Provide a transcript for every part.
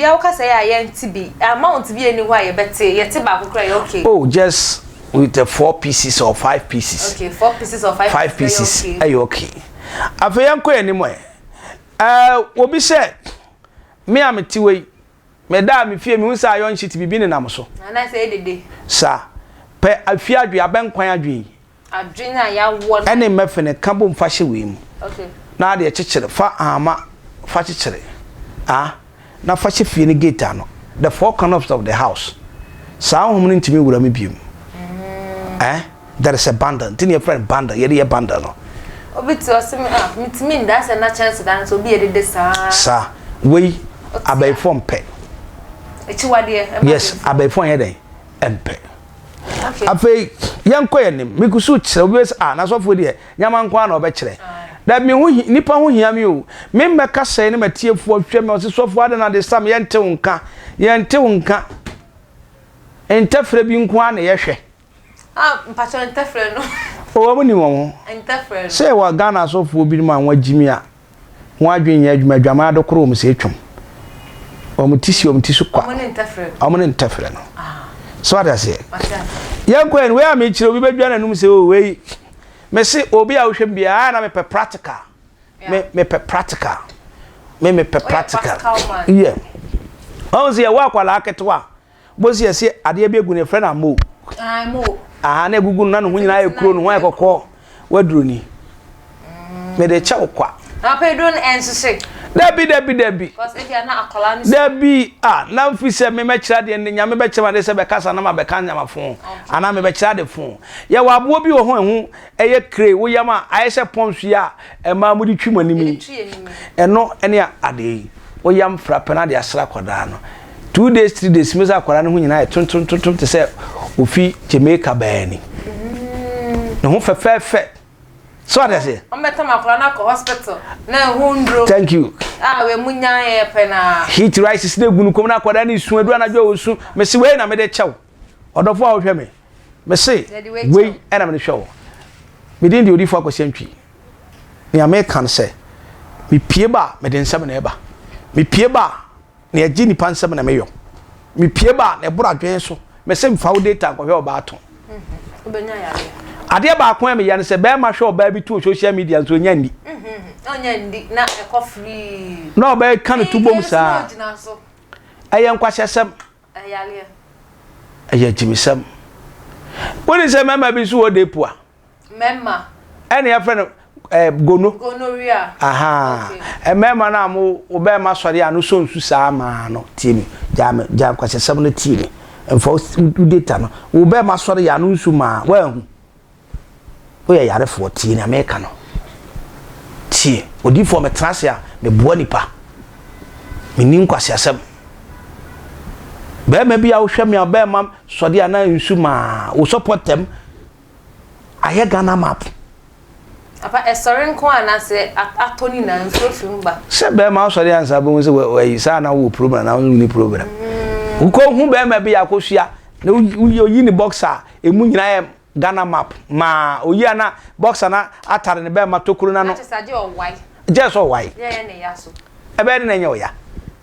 bia wo ka say ya ntibi amount bi eni ho aye bete ye te ba kokra ye okay oh just with the 4 pieces or 5 pieces okay 4 pieces or 5 pieces are okay afa ko enimo obi say me ametiwe me da me fie me hu say ayon shit bibi ne nam so na say dede sa pe afia adwe abenkwan adwe adwena ya wo ene mefene kabo mfa hye we mu okay na de chekere fa ama fa chekere na fa hye fie ne gate ano the 4 corners of the house sa hom ne ntimi wura me biem there is a bundle tin your friend bundle ye bundle no obiti osimi mitimi nda se na chance dan so bi ye de sa we abay form pe echiwade yes abay form ye den empe okay afei yanko ye nim mikusu kire obi na so fo de nyama nko na obekire da mi hu nipa hu hia mi o me mmeka sai ne matiefu ahwe me so sofo ade na de sam ye nte nka entefre bi nko na ye hwe mpacho entefre no o mo ni won entefre say wa Ghana sofo bi ma wa jimi a wa adwen ya adwuma adwama adokoro mo se etwum o mo tisi kwa o mo ni entefre no so what I say yanko en we am chire obi badwa na num se o we me se obi a wo hwem bia na me pe practical me pe practical me pe practical yeah o se wa kwala aketwa bo se se ade be egu ne friend am mo na egugu na no hu nyina ekuro no ho ekokọ waduro ni me de cha okwa na pe don ensese dabi because if you na akola ni dabi na mfise me mekira de nyame be chema de se be kasa na ma be kan nyama fon ana me be kira de fon ye wa abo bi wo ho ehu eye kre wo yama ayese ponsu ya e ma mu di twimani eno ene ade wo yam frappe na de asra koda no 2 days 3 days meza akwara no nyina e tontontonton te se ofi Jamaica baani no ho fe so what I say o meta makwara na ko hospital na hundro thank you we munya ye pe na heat rice na gunu kom na akwara na isu adu anadwo osu me se we na me de chew odofo a wo hwe me se we na me de hwe me din de odifo akwasiantwi ni American say me pie ba me de nsam na eba me pie ba na agi ni pansam na meyo me pie ba na ebura adwen so me se mfa data ko hwe oba aton obenya ya ade ba akon me ya ne se be ma hwe oba bi to social media so nya ndi onya ndi na eko free no oba kan to bom sa aye nkwahesem ayale aye jimisem woni se mema bi so odepu a mema ene ya friend gonorrhea aha mema na mo oba ma sori anu so nsu sa ma no tiemi jam kwahesem no tiemi enfo data no oba ma sori anu nsu ma wa hu o ya yare 14 America no tie odifo me transia me boa nipa me nin kwase asem be ma bia wo hwɛ me aba ma sɔde ana nsu ma wo supportem aye Ghana map apa esorin ko ana se atoni na nsu fimba se be ma sɔde ansa bo se we sa na wo program na wo ni program wo ko hu be ma bia akosua na wo yi ni boxer emu nyina Ghana map ma oyi ana boxer na atare ne be ma tokuru na no just o why ne ya so ebe ne nya o ya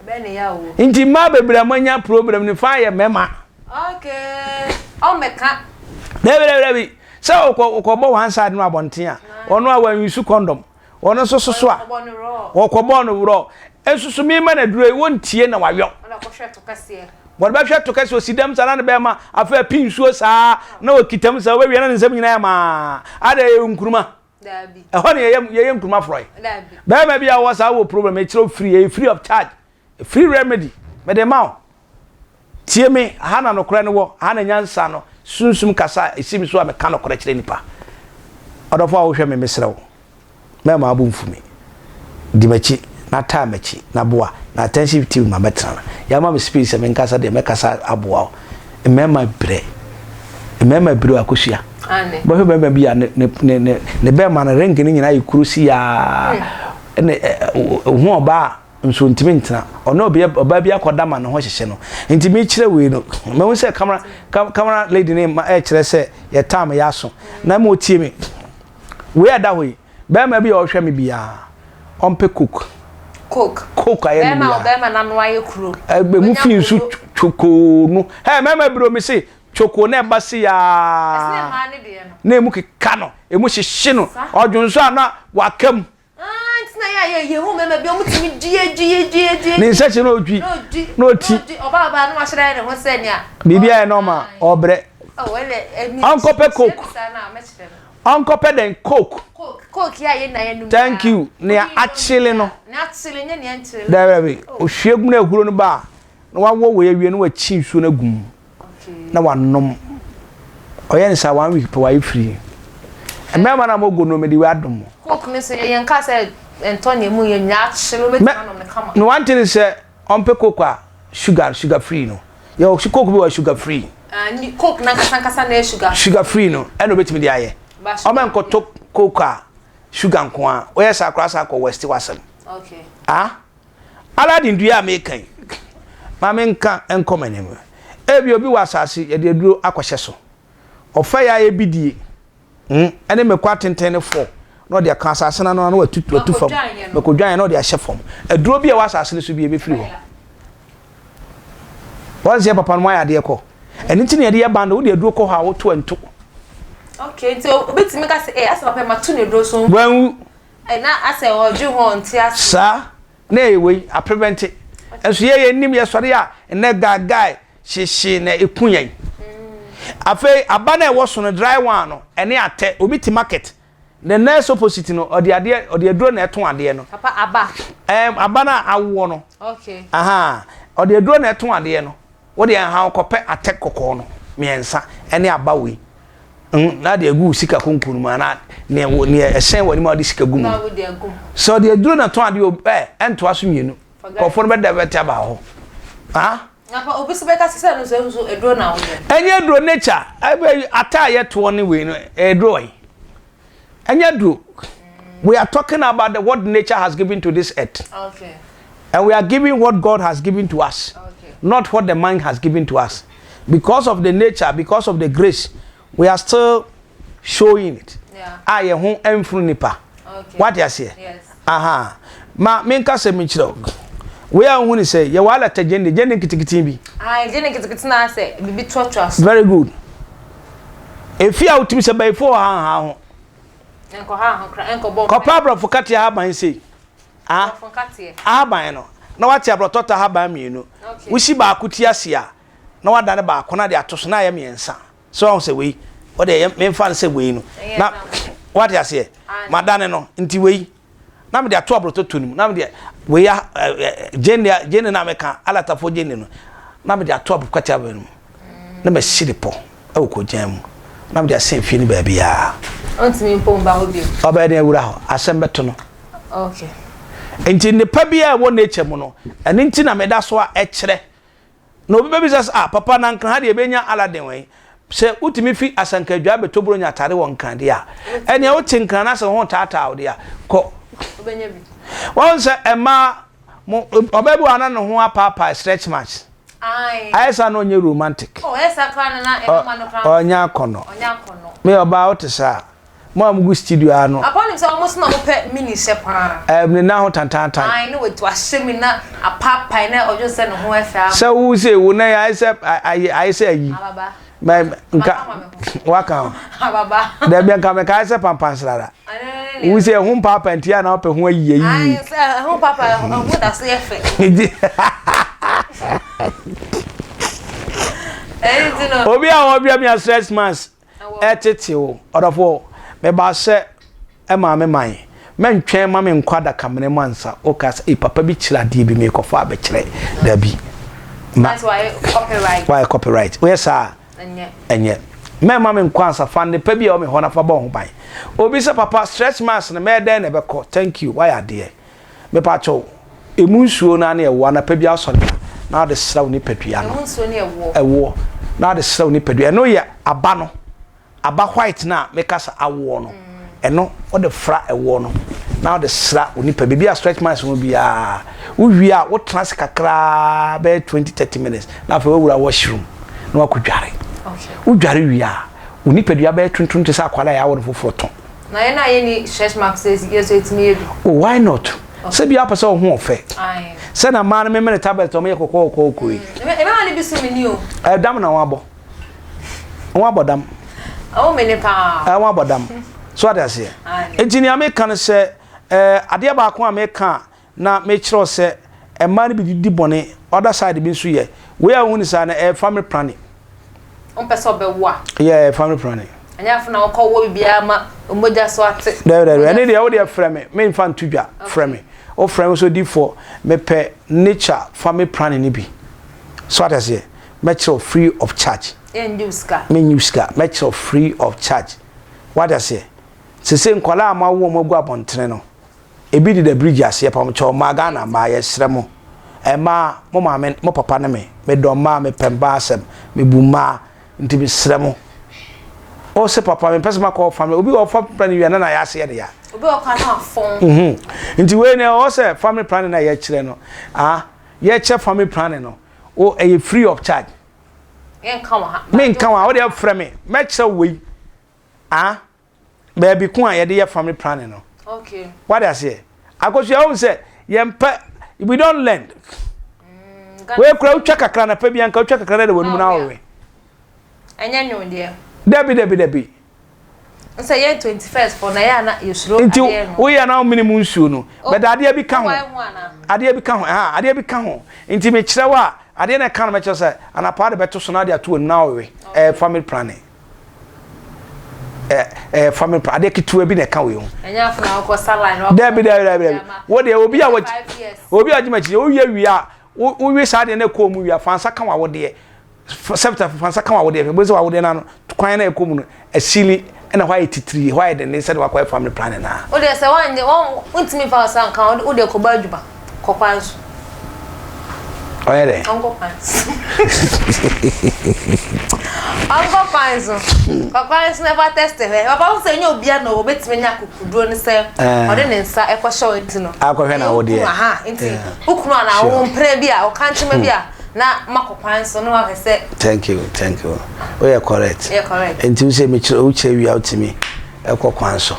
ebe ne ya wo nti ma bebra manya program ni fa ye mema okay o meka debi so okobo one side no abonten a ono a wanwisu condom ono so a okobo no wro esusu mi ma na duro e wontie na wayo ona ko hwe to kase bo ba hwe to kase osidam sana na be ma afa pinsuo saa na okitam saa we wi na nsam nyina ma ada nkuruma dabi ho ne ye nkuruma froy dabi be ma bia wo saa wo problem e kiro free of charge free remedy me de ma tie me ha na no kora ne wo ha na nyansa no sunsum kasa esimi so a me ka no kora kire nipa odofo a wo hwe me mesrew me ma abu mfumi di machi na ta machi na boa na attention team ma betra ya ma me space me nkasa de me kasa aboa me ma bre akosua ane bo hwe be bia ne be ma na rank ni nyina yikurusi ya ne hu oba nso ntimi ntina ono oba bia koda ma no ho hyehye no ntimi kire we no me hu se camera lady ne ma kire se ye time ya so na ma otie me we ada hoyi be ma bia o hwe me bia on pe cook coke aye no ya be ma na no aye kuro be mu fi nsu choko no hey mama bro me say choko na ba se ya ese ma ne de no na emu keka no emu hyehye no odwonso ana wakam ntina ya hu mama bi omutimi die ni nse che no odwi no oti oba ba no ma hyere ne ho se nia bibia e normal obre Uncle pe coke. Uncle pe den coke. Coke ya ye na ye nu. Thank you. Ne achile no. Na achile nye ne achile. Da be. Ohwegum na ehuro no ba. Na wawo we awie no wachi nsuo na gum. Okay. Na wanom. Oye nsa 1 week pe wa free. Emema na mogo no me di wadom. Coke ne so ye nka say Antonio mu ye nya achile be tana no me kama. No one thing is on pe coke a sugar free no. Yo coke be wa sugar free. Ni coke na kasa na sugar free no e no betimi di aye o men ko to coke a sugar nko a o yes akra sa ko west wasem okay ala din dua american ma men kan enkomane mu e bi obi wasase ye de duro akohye so ofa ya ye bidie ene mekwa tenten fo no de kan asase na no watu fam mekodwan no de ahye fam aduro bi e wasase ne so bi e be firi ho wanze papa no ya de ko eni nti ne de band wo de aduro ko ha wo to anto okay so obetimi ka se asa papa ma to ne duro so wanwu na asa oju ho nti asa sa na ewe a prevent enso ye nim ye sori a ne gagai hyehyɛ na ekunyan afei abana e wo so no dry one no ene ate obi ti market the next opposite no odi aduro na eton ade no papa aba abana awo no okay aha odi aduro na eton ade no wo de ha kope attack kokko no miensa ene aba we na de agu sika konkunu ma na ne esen wani ma de sika gu mu so de aduro na ton ade o ento aso mienu kofo no be da beta ba ho Napa obi se beka sisa no so edro na wo enye edro nature ata ye to ne we no edro enye edro we are talking about what nature has given to this earth okay and we are giving what God has given to us okay not what the man has given to us because of the nature because of the grace we are still showing it yeah ho emfru nipa okay what you say yes ma menka se minchiro we are who say you wala ta jende kitikiti bi jende kitikiti na say bibi twatwas very good if you out me say by for ha enko ha kra enko bo ko pabro fokati ha ban say fokati ha ban no na wati abrototo ha ban mienu wusi ba akuti asia na wada ne ba akona de atoso na ya miensa so on say we o de me fan say we no na what you say madane no nti we na me de ato abrototo nim na me de we ya jene na meka alatafo jene no na me de ato abukati abenu na me siripo e ko jam na me de asen fie ni ba bia ontimi mpomba obi oba de awura ho asem beto no okay enti ne pa bia wo na eche mu no eni nti na me da so a ekere na obi bebi say papa na nkan ha de benya aladen we se utimi fi asankadwa betobro nya tare won kan de a eni e wotin kan na se ho tata wo de a ko obenya bi won se ema obebu ana no ho apapa stretch match aisa no nye romantic esa kan na ema no kan onya kono me oba otisa mo amgu studio ano apon se almost na mo pe mini sepa ni na ho tantantan no we to asemi na apapa na ojo se no ho efa se wo se wo na ya aisa yi ababa nka waka ababa da bi nka me ka se pampanslara wo se ho papa ntia na ope ho ayi ai se ho papa ho da se efe obi a obi am stress mass etete o odofo me ba se e ma me man mentwen ma me nkwada kamene mansa o ka se papa bi kira de bi me kofa be kire da bi that's why copyright we sa enye me ma me nkwansa fande pa bi o me hona fa ba ho ban obi se papa stress mass na me den na be ko thank you why are me pa cho emu nsuo na na e wo na pa bi asori na de sraw ni padua no nsuo na ewo na de sraw ni padua no ye aba no aba white na make us awo no eno o de fra ewo no na de sra oni pa bibia stretch marks mo bia wo wi a wo trans kakra be 20-30 minutes na fa wo wura washroom na wakudware okay wo dware wi a oni padua be 20 sa akwala ya wo foforo ton na ye ni stretch marks yeso etimi edu oh why not Se bia pese ho ofe se na ma na me tablet o me kokoko e me ma ni bisu me ni o dam na wabo dam o me ne pa wabo dam so ade ase engineer me kan se ade ba ko America na me kiro se e ma ni bi di bone other side bi nso ye we a huni sa na family planning on pese obewo yeah family planning anya funa wo wo bibia ma omoja so ate there any dey wo dey frame me infant tudwa frame o frame so di for me pe nature family planning ni bi so ate say me kiro free of charge me new ska me kiro free of charge what I say se nkwala ama wo magu abontene no ebi di the bridge ase pa mo cho ma Ghana ma ye sremo ma mo ma me mo papa ne me do ma me pemba asem me bu ma nti bi sremo o se papa me pese ma call family obi o fa plan wi na ya ase ye de ya obi o ka na fon nti we ne o se family planning na ye kire no ye che family planning no o e free of charge yen kan wa me kan wa o de frame me kire we baby ko a ye de ye family planning no okay what I say akosu ya say yempa we don't learn we kura utwa kakra na pa bia nka utwa kakra na wonu na we enya nyu de debi say ye 21st for na ya na yesuro ade no we ya na minimum nsuo no but ade bi ka ho ade bi ka ho nti me kire wa ade na kan me kire say anapa de beto so na ade ato na we family planning family ade kitu bi na ka we ho enya afuna ko salary no debi wo de obi a jimachi o wi a o wi sa de na ko mu wi a fansa ka wa wo de septa fansa ka wa wo de be zo wa wo de na kwan na ko mu no asili na why titiri why de ne said wa kwa family planning na o de se wan untimi fa san kan o de ko ba juba ko kwanso o yere onko kwanso onko kwanso ko kwanso never test he papa o se nya obia no obetime nya kokuduro ne se o de ne nsa e ko show ntino akọ hwe na wo de nti ukunu na wo mpre bia o kanchema bia na makokwanso no wa se thank you we are correct nti we say me chire o chire wi out me e kokwanso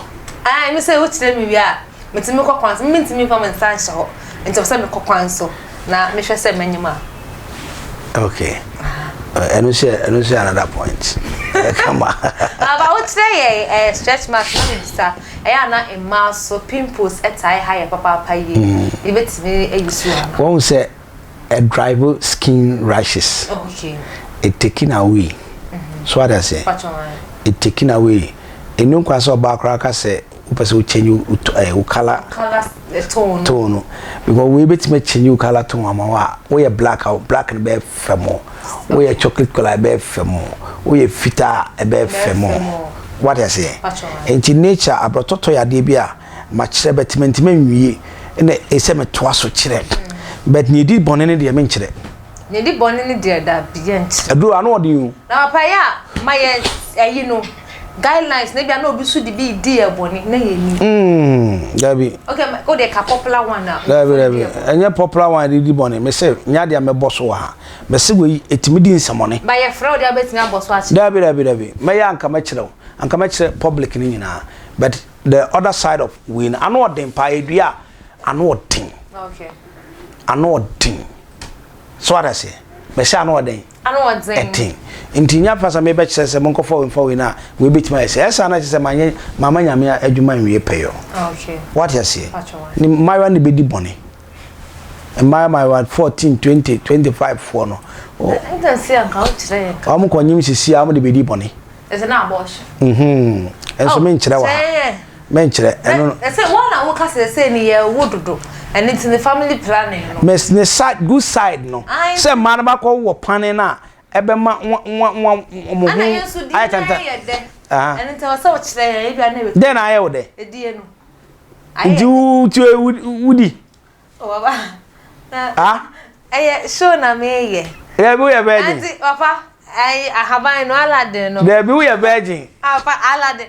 me say o chire mi wi a metimi kokwanso me ntimi fa me nsa nso nti o se me kokwanso na me hwe se manyima okay enu say another point come on aba o chire stretch mark no bisa na emma so pimples etai high papa ye e betimi eyusu ana won say a driver skin rashes okay it taken away so what I say it taken away enu kwa so ba kra ka say upese o change o color tone because we betime change o color tone ama we black out black and be femo we chocolate color be femo we fita be femo what I say in nature abrototo ya de bia ma kire betiment manwie na ese meto aso kire but ni di bonene de me nkire ni di bonene de da bia nkire adu anu odi yu na papa ya ma ye ayi no guidelines na bia na obi su di bi di e boni na ye ni gabi okay o de ka popular one na gabi enya popular one di boni me say nya de me boso wa ha me say we etimi di nsamone ba ye fra o de abetimi aboso achi gabi me ya anka ma kire public ni nyina but the other side of win anu odin pa edua anu odin okay anu odin so what I say me say anu odin etin intinya fasa me be kire se monko for we na we betima say esa na se manye mama nyame adwuma nwie peyo okay what I say ni mawa ni be di boni my 14 20 25 for no I don't see anka o kire am ko nyim sisi am de be di boni is na abortion enso me nkire wa me nkire eno say one na wo ka say ni ye wododo and it's in the family planning no me side good side no say man ba ko wo planning na ebe ma ana yesu di na ye de and it was so kire ye bia na be den aye wo de edie no wudi o baba show na me ye yeah we are virgin auntie papa ai ahaban no alade no there be we are virgin papa alade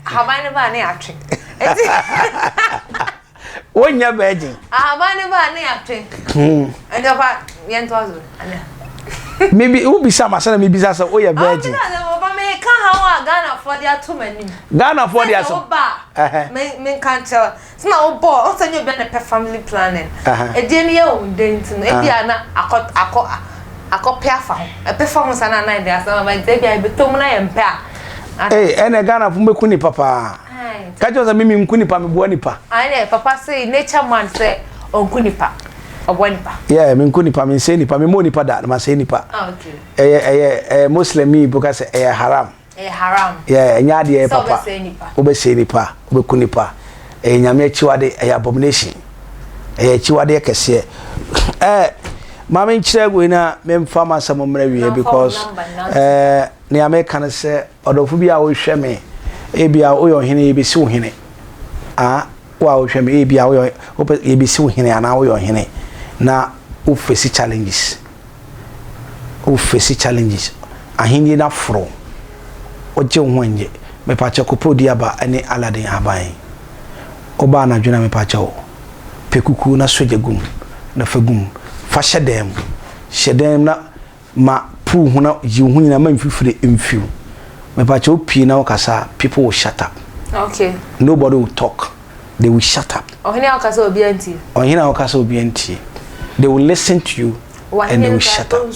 ahaban ba na atwe wonya virgin ahaban ba na atwe and papa yentozo ana maybe who be some asana maybe say we are virgin papa me ka ha wa Ghana for their two many Ghana for their so men can't tell. So now boy, also you be na family planning. E dey ne o dent no. E bia na akopia fa ho. E pe fa ho sana na dey asama ma dey bia be tom na yempe a. Ene Ghana fu meku ni papa. Ka jo za mimi mku nipa me bo nipa. Ai papa say nature man say onku nipa. Obo nipa. Yeah, me nku nipa me say nipa me mo nipa da ma say nipa. Okay. Muslim me because haram. Haram. Yeah, enya de papa. So be say nipa, obeku nipa. Nyame achiwade abomination. Achiwade kese. Mama nchire go na memfa masam mra wie because ne America na say odofo bi a wo hwe me e bia wo yo hene e be si wo hene wa wo hwe me e bia wo yo e be si wo hene ana wo yo hene na wo face challenges ahini na fro oje ho anje me pa che kopodi aba ani Aladdin haban oba na dwena me pa che wo pekuku na soje gum na fagum fa shedem na ma pu hu na ji hu na ma mfifire mfiu me pa che opi na okasa people will shut up. Okay, nobody will talk, they will shut up. Ohina okasa obi anti they will listen to you and they will shut up.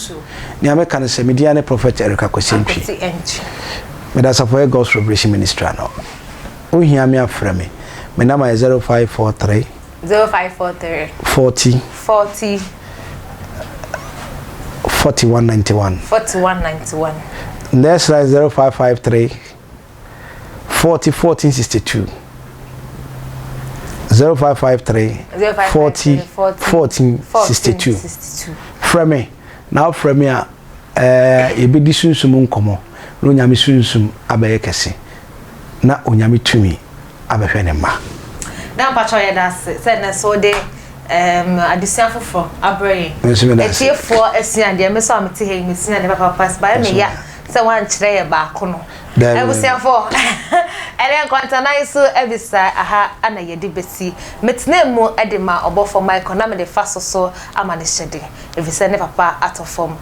Ni America na se media ne prophet Erica Kwesentwi me da support God's Revelation Ministry no ohia me afra me number is 0543 40 4191 next line 0553 40 1462 0553 40 1462 from me now from me e be di sunsum nkomo no nyame sunsum abaye kese na onyame tumi abehwe ne ma na pacho ye da se na so de adisia fofo abrayi etiefo asia de me so amete he me sia de papa pass by me ya se wan kire ye ba ko no ebusia fo ele nkwanta na iso ebisa aha ana ye de besi metene mu edema obofo michael na me de faso so amane hyede ebisa ne papa atofom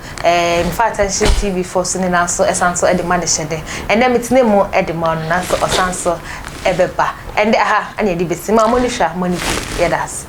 mfa attention tv force ne na so esanso edema ne hyede ene metene mu edema no na so osanso ebeba ende aha ana ye de besi ma monihwa moni ye das